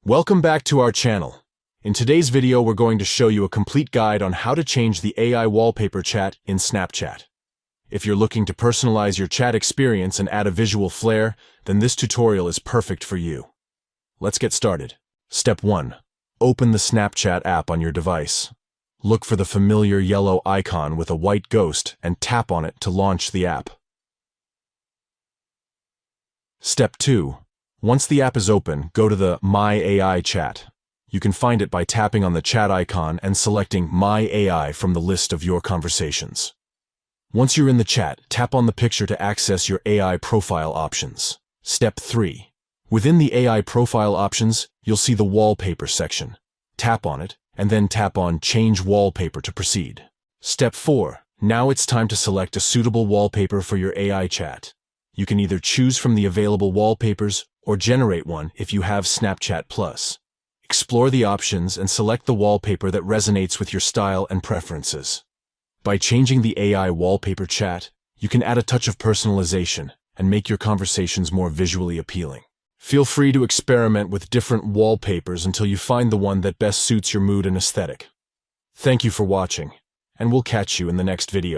Welcome back to our channel. In today's video, we're going to show you a complete guide on how to change the AI wallpaper chat in Snapchat. If you're looking to personalize your chat experience and add a visual flair, then this tutorial is perfect for you. Let's get started. Step 1. Open the Snapchat app on your device. Look for the familiar yellow icon with a white ghost and tap on it to launch the app. Step 2. Once the app is open, go to the My AI chat. You can find it by tapping on the chat icon and selecting My AI from the list of your conversations. Once you're in the chat, tap on the picture to access your AI profile options. Step 3. Within the AI profile options, you'll see the Wallpaper section. Tap on it, and then tap on Change Wallpaper to proceed. Step 4. Now it's time to select a suitable wallpaper for your AI chat. You can either choose from the available wallpapers or generate one if you have Snapchat Plus. Explore the options and select the wallpaper that resonates with your style and preferences. By changing the AI wallpaper chat, you can add a touch of personalization and make your conversations more visually appealing. Feel free to experiment with different wallpapers until you find the one that best suits your mood and aesthetic. Thank you for watching, and we'll catch you in the next video.